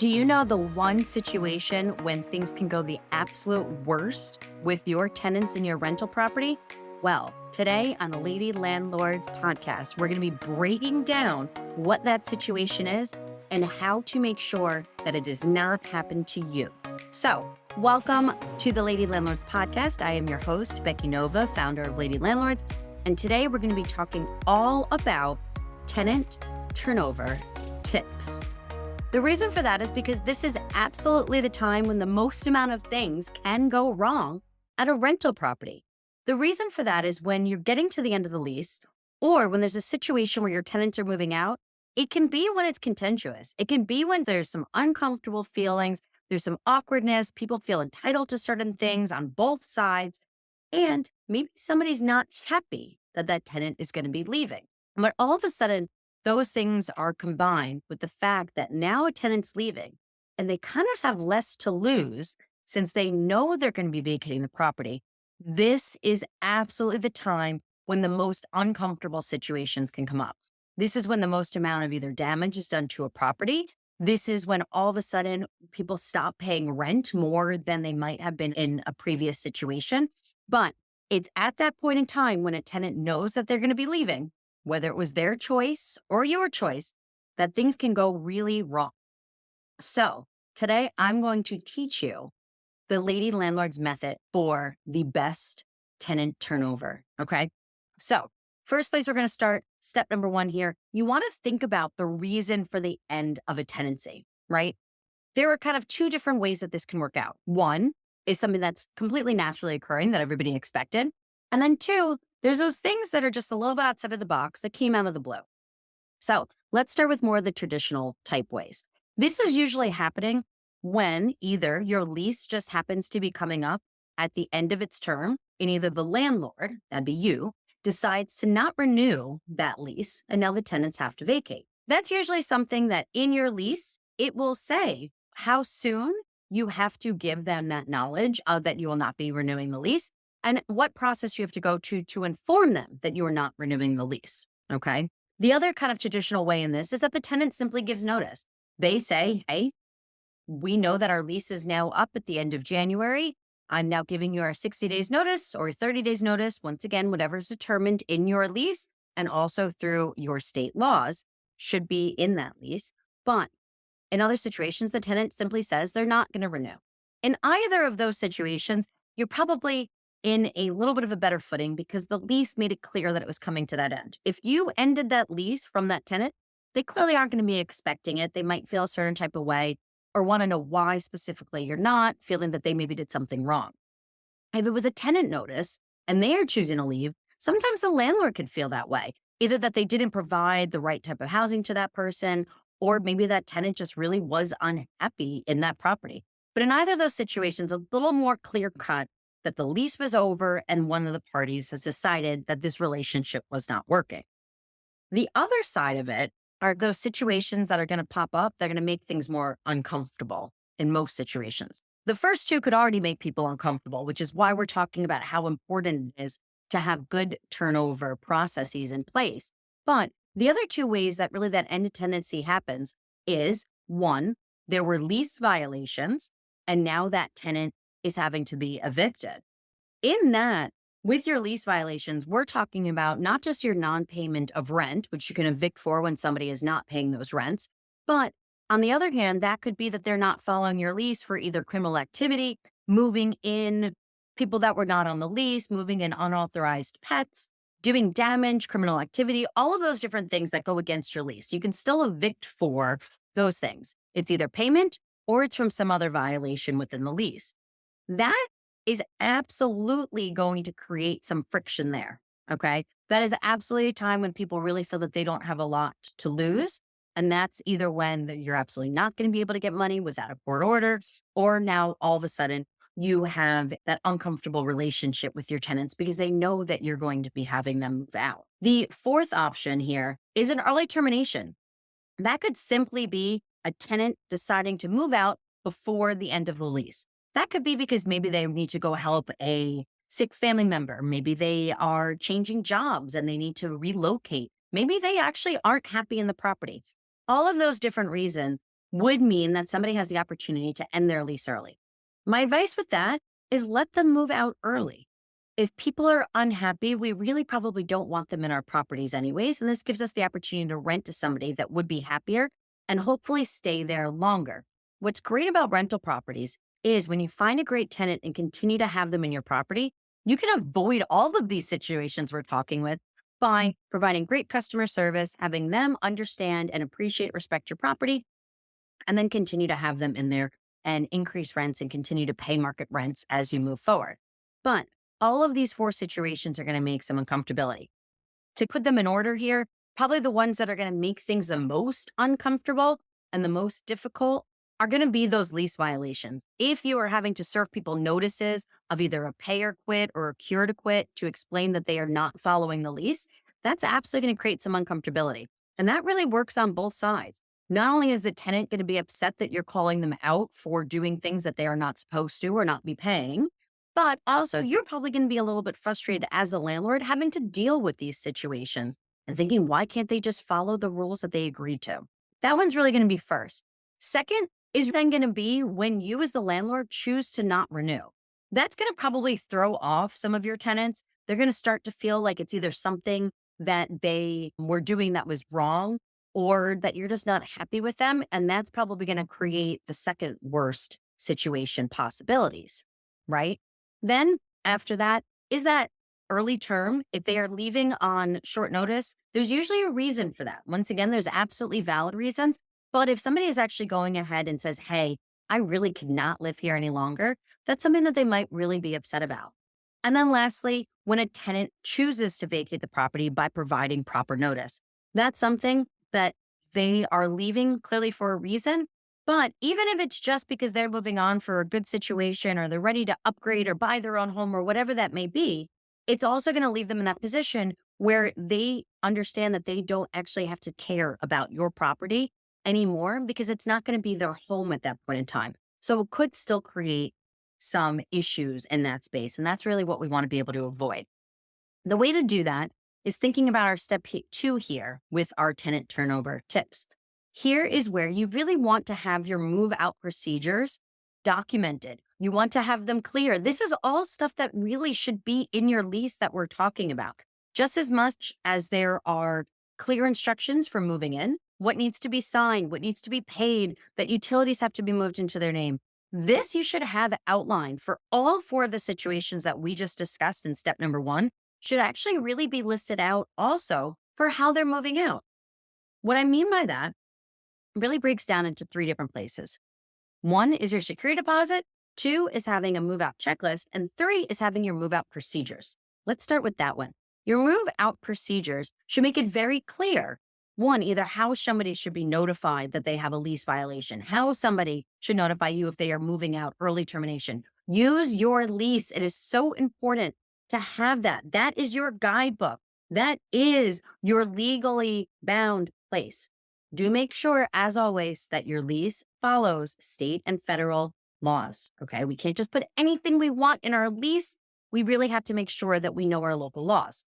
Do you know the one situation when things can go the absolute worst with your tenants in your rental property? Well, today on the Lady Landlords podcast, we're going to be breaking down what that situation is and how to make sure that it does not happen to you. So, welcome to the Lady Landlords podcast. I am your host, Becky Nova, founder of Lady Landlords. And today we're going to be talking all about tenant turnover tips. The reason for that is because this is absolutely the time when the most amount of things can go wrong at a rental property. The reason for that is when you're getting to the end of the lease or when there's a situation where your tenants are moving out, it can be when it's contentious. It can be when there's some uncomfortable feelings, there's some awkwardness, people feel entitled to certain things on both sides, and maybe somebody's not happy that that tenant is going to be leaving. But all of a sudden, those things are combined with the fact that now a tenant's leaving and they kind of have less to lose since they know they're going to be vacating the property. This is absolutely the time when the most uncomfortable situations can come up. This is when the most amount of either damage is done to a property. This is when all of a sudden people stop paying rent more than they might have been in a previous situation. But it's at that point in time when a tenant knows that they're going to be leaving, whether it was their choice or your choice, that things can go really wrong. So today I'm going to teach you the Lady Landlord's method for the best tenant turnover. Okay. So first place we're going to start, step number one here. You want to think about the reason for the end of a tenancy, right? There are kind of two different ways that this can work out. One is something that's completely naturally occurring that everybody expected. And then two, there's those things that are just a little bit outside of the box that came out of the blue. So let's start with more of the traditional type ways. This is usually happening when either your lease just happens to be coming up at the end of its term, and either the landlord, that'd be you, decides to not renew that lease, and now the tenants have to vacate. That's usually something that in your lease, it will say how soon you have to give them that knowledge of that you will not be renewing the lease and what process you have to go to inform them that you are not renewing the lease. Okay. The other kind of traditional way in this is that the tenant simply gives notice. They say, hey, we know that our lease is now up at the end of January. I'm now giving you our 60 days notice or 30 days notice. Once again, whatever is determined in your lease and also through your state laws should be in that lease. But in other situations, the tenant simply says they're not going to renew. In either of those situations, you're probably in a little bit of a better footing because the lease made it clear that it was coming to that end. If you ended that lease from that tenant, they clearly aren't going to be expecting it. They might feel a certain type of way or want to know why specifically you're not, feeling that they maybe did something wrong. If it was a tenant notice and they are choosing to leave, sometimes the landlord could feel that way, either that they didn't provide the right type of housing to that person, or maybe that tenant just really was unhappy in that property. But in either of those situations, a little more clear cut that the lease was over and one of the parties has decided that this relationship was not working. The other side of it are those situations that are going to pop up. They're going to make things more uncomfortable in most situations. The first two could already make people uncomfortable, which is why we're talking about how important it is to have good turnover processes in place. But the other two ways that really that end of tenancy happens is one, there were lease violations, and now that tenant is having to be evicted. In that, with your lease violations, we're talking about not just your non-payment of rent, which you can evict for when somebody is not paying those rents, but on the other hand, that could be that they're not following your lease for either criminal activity, moving in people that were not on the lease, moving in unauthorized pets, doing damage, criminal activity, all of those different things that go against your lease. You can still evict for those things. It's either payment or it's from some other violation within the lease. That is absolutely going to create some friction there. Okay. That is absolutely a time when people really feel that they don't have a lot to lose. And that's either when you're absolutely not going to be able to get money without a court order, or now all of a sudden you have that uncomfortable relationship with your tenants because they know that you're going to be having them move out. The fourth option here is an early termination. That could simply be a tenant deciding to move out before the end of the lease. That could be because maybe they need to go help a sick family member. Maybe they are changing jobs and they need to relocate. Maybe they actually aren't happy in the property. All of those different reasons would mean that somebody has the opportunity to end their lease early. My advice with that is let them move out early. If people are unhappy, we really probably don't want them in our properties anyways. And this gives us the opportunity to rent to somebody that would be happier and hopefully stay there longer. What's great about rental properties is when you find a great tenant and continue to have them in your property, you can avoid all of these situations we're talking with by providing great customer service, having them understand and appreciate, respect your property, and then continue to have them in there and increase rents and continue to pay market rents as you move forward. But all of these four situations are going to make some uncomfortability. To put them in order here, probably the ones that are going to make things the most uncomfortable and the most difficult are going to be those lease violations. If you are having to serve people notices of either a pay or quit or a cure to quit to explain that they are not following the lease, that's absolutely going to create some uncomfortability. And that really works on both sides. Not only is the tenant going to be upset that you're calling them out for doing things that they are not supposed to or not be paying, but also you're probably going to be a little bit frustrated as a landlord having to deal with these situations and thinking, why can't they just follow the rules that they agreed to? That one's really going to be first. Second is then going to be when you as the landlord choose to not renew. That's going to probably throw off some of your tenants. They're going to start to feel like it's either something that they were doing that was wrong or that you're just not happy with them. And that's probably going to create the second worst situation possibilities, right? Then after that is that early term. If they are leaving on short notice, there's usually a reason for that. Once again, there's absolutely valid reasons. But if somebody is actually going ahead and says, hey, I really cannot live here any longer, that's something that they might really be upset about. And then lastly, when a tenant chooses to vacate the property by providing proper notice, that's something that they are leaving clearly for a reason. But even if it's just because they're moving on for a good situation or they're ready to upgrade or buy their own home or whatever that may be, it's also going to leave them in that position where they understand that they don't actually have to care about your property anymore because it's not going to be their home at that point in time. So it could still create some issues in that space. And that's really what we want to be able to avoid. The way to do that is thinking about our step 2 here with our tenant turnover tips. Here is where you really want to have your move out procedures documented. You want to have them clear. This is all stuff that really should be in your lease that we're talking about. Just as much as there are clear instructions for moving in, what needs to be signed, what needs to be paid, that utilities have to be moved into their name. This you should have outlined for all four of the situations that we just discussed in step number 1 should actually really be listed out also for how they're moving out. What I mean by that really breaks down into 3 different places. 1 is your security deposit, 2 is having a move out checklist, and 3 is having your move out procedures. Let's start with that one. Your move out procedures should make it very clear. 1, either how somebody should be notified that they have a lease violation, how somebody should notify you if they are moving out, early termination. Use your lease. It is so important to have that. That is your guidebook. That is your legally bound place. Do make sure, as always, that your lease follows state and federal laws. Okay. We can't just put anything we want in our lease. We really have to make sure that we know our local laws.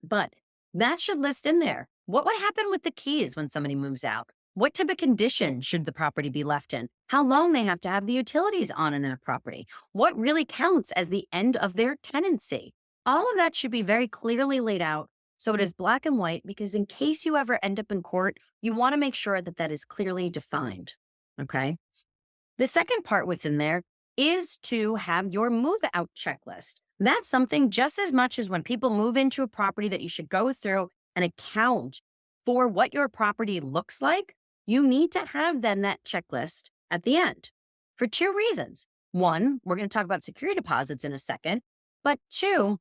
But that should list in there. What would happen with the keys when somebody moves out? What type of condition should the property be left in? How long they have to have the utilities on in that property? What really counts as the end of their tenancy? All of that should be very clearly laid out so it is black and white, because in case you ever end up in court, you want to make sure that that is clearly defined. Okay. The second part within there is to have your move out checklist. That's something just as much as when people move into a property that you should go through and account for what your property looks like. You need to have then that checklist at the end for 2 reasons. 1, we're going to talk about security deposits in a second, but 2,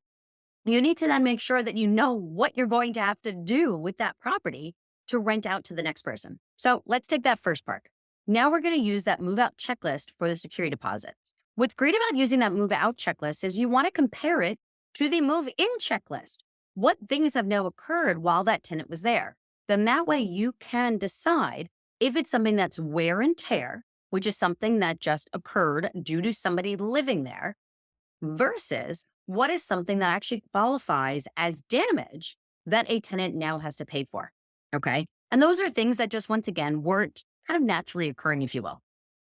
you need to then make sure that you know what you're going to have to do with that property to rent out to the next person. So let's take that first part. Now we're going to use that move out checklist for the security deposit. What's great about using that move out checklist is you want to compare it to the move in checklist. What things have now occurred while that tenant was there? Then that way you can decide if it's something that's wear and tear, which is something that just occurred due to somebody living there, versus what is something that actually qualifies as damage that a tenant now has to pay for. Okay. And those are things that just, once again, weren't kind of naturally occurring, if you will.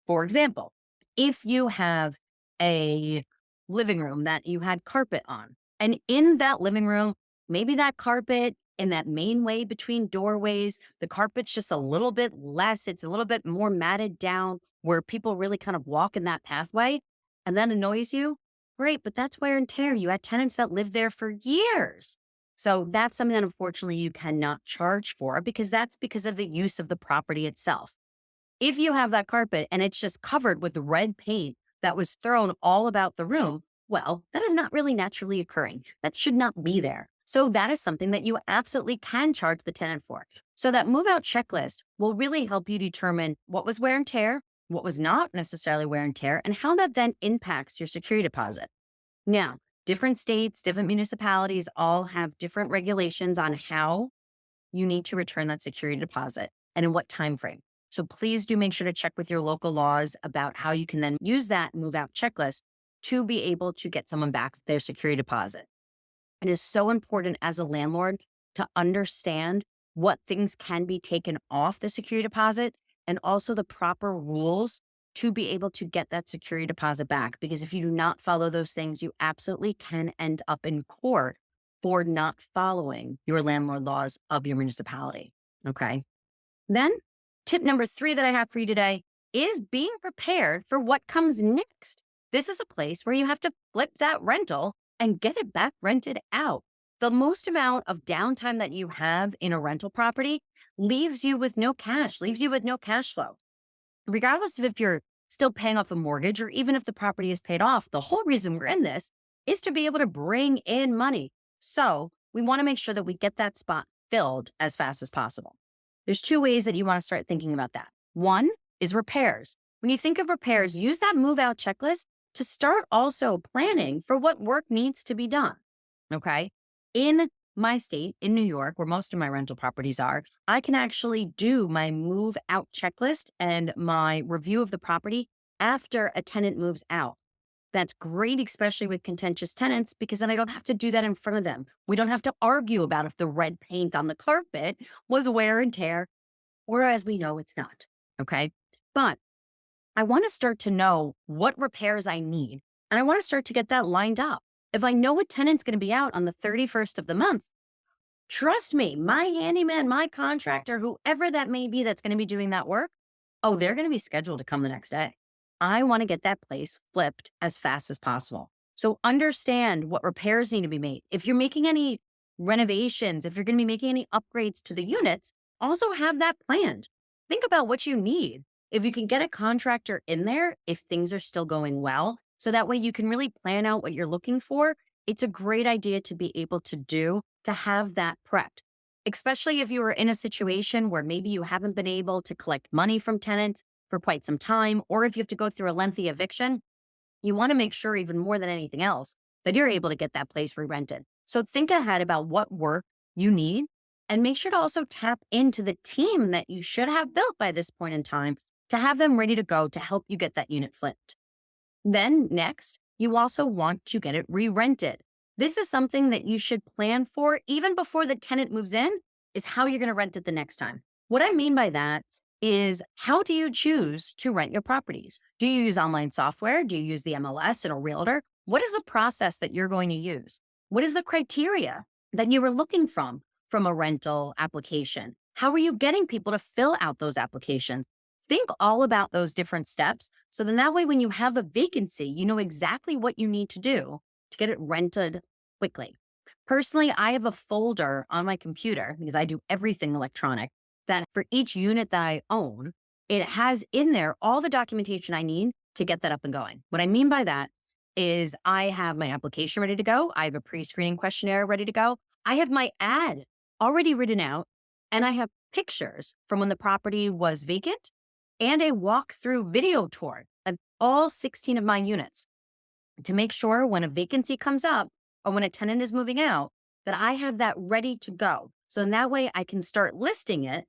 For example, if you have a living room that you had carpet on, and in that living room, maybe that carpet in that main way between doorways, the carpet's just a little bit less, it's a little bit more matted down where people really kind of walk in that pathway, and that annoys you. Great, but that's wear and tear. You had tenants that lived there for years. So that's something that unfortunately you cannot charge for because that's because of the use of the property itself. If you have that carpet and it's just covered with red paint that was thrown all about the room, well, that is not really naturally occurring. That should not be there. So that is something that you absolutely can charge the tenant for. So that move out checklist will really help you determine what was wear and tear, what was not necessarily wear and tear, and how that then impacts your security deposit. Now, different states, different municipalities all have different regulations on how you need to return that security deposit and in what time frame. So please do make sure to check with your local laws about how you can then use that move out checklist to be able to get someone back their security deposit. It is so important as a landlord to understand what things can be taken off the security deposit and also the proper rules to be able to get that security deposit back. Because if you do not follow those things, you absolutely can end up in court for not following your landlord laws of your municipality. Okay. Then, tip number 3 that I have for you today is being prepared for what comes next. This is a place where you have to flip that rental and get it back rented out. The most amount of downtime that you have in a rental property leaves you with no cash, leaves you with no cash flow. Regardless of if you're still paying off a mortgage or even if the property is paid off, the whole reason we're in this is to be able to bring in money. So we want to make sure that we get that spot filled as fast as possible. There's 2 ways that you want to start thinking about that. One is repairs. When you think of repairs, use that move out checklist to start also planning for what work needs to be done. Okay. In my state, in New York, where most of my rental properties are, I can actually do my move out checklist and my review of the property after a tenant moves out. That's great, especially with contentious tenants, because then I don't have to do that in front of them. We don't have to argue about if the red paint on the carpet was wear and tear, whereas we know it's not. Okay. But I want to start to know what repairs I need, and I want to start to get that lined up. If I know a tenant's going to be out on the 31st of the month, trust me, my handyman, my contractor, whoever that may be that's going to be doing that work, oh, they're going to be scheduled to come the next day. I want to get that place flipped as fast as possible. So understand what repairs need to be made. If you're making any renovations, if you're going to be making any upgrades to the units, also have that planned. Think about what you need. If you can get a contractor in there, if things are still going well, so that way you can really plan out what you're looking for, it's a great idea to be able to do to have that prepped. Especially if you are in a situation where maybe you haven't been able to collect money from tenants for quite some time, or if you have to go through a lengthy eviction, you want to make sure, even more than anything else, that you're able to get that place re-rented. So think ahead about what work you need and make sure to also tap into the team that you should have built by this point in time to have them ready to go to help you get that unit flipped. Then next, you also want to get it re-rented. This is something that you should plan for even before the tenant moves in, is how you're going to rent it the next time. What I mean by that is, how do you choose to rent your properties? Do you use online software? Do you use the MLS and a realtor? What is the process that you're going to use? What is the criteria that you were looking from a rental application? How are you getting people to fill out those applications? Think all about those different steps. So then that way, when you have a vacancy, you know exactly what you need to do to get it rented quickly. Personally, I have a folder on my computer because I do everything electronic, that for each unit that I own, it has in there all the documentation I need to get that up and going. What I mean by that is I have my application ready to go. I have a pre-screening questionnaire ready to go. I have my ad already written out, and I have pictures from when the property was vacant and a walkthrough video tour of all 16 of my units to make sure when a vacancy comes up or when a tenant is moving out, that I have that ready to go. So in that way I can start listing it,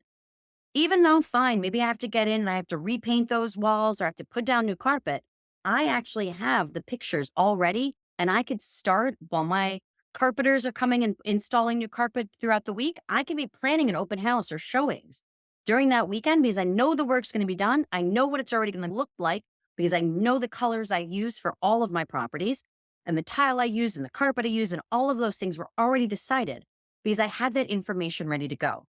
even though fine, maybe I have to get in and I have to repaint those walls or I have to put down new carpet. I actually have the pictures already and I could start while my carpenters are coming and installing new carpet throughout the week. I can be planning an open house or showings during that weekend because I know the work's going to be done. I know what it's already going to look like because I know the colors I use for all of my properties and the tile I use and the carpet I use and all of those things were already decided because I had that information ready to go.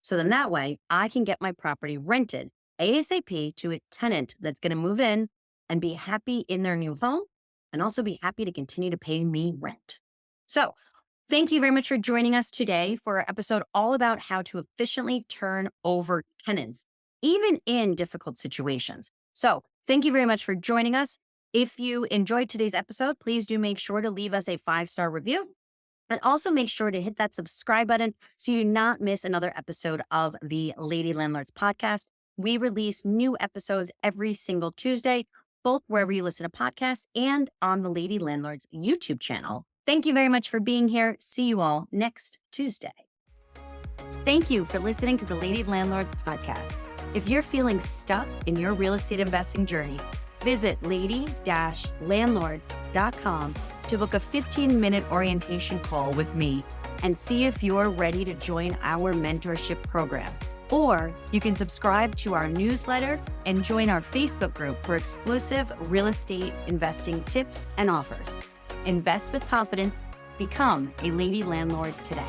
So then that way I can get my property rented ASAP to a tenant that's going to move in and be happy in their new home and also be happy to continue to pay me rent. So thank you very much for joining us today for our episode all about how to efficiently turn over tenants, even in difficult situations. So thank you very much for joining us. If you enjoyed today's episode, please do make sure to leave us a 5-star review. And also make sure to hit that subscribe button so you do not miss another episode of the Lady Landlords podcast. We release new episodes every single Tuesday, both wherever you listen to podcasts and on the Lady Landlords YouTube channel. Thank you very much for being here. See you all next Tuesday. Thank you for listening to the Lady Landlords podcast. If you're feeling stuck in your real estate investing journey, visit lady-landlords.com to book a 15-minute orientation call with me and see if you're ready to join our mentorship program. Or you can subscribe to our newsletter and join our Facebook group for exclusive real estate investing tips and offers. Invest with confidence. Become a Lady Landlord today.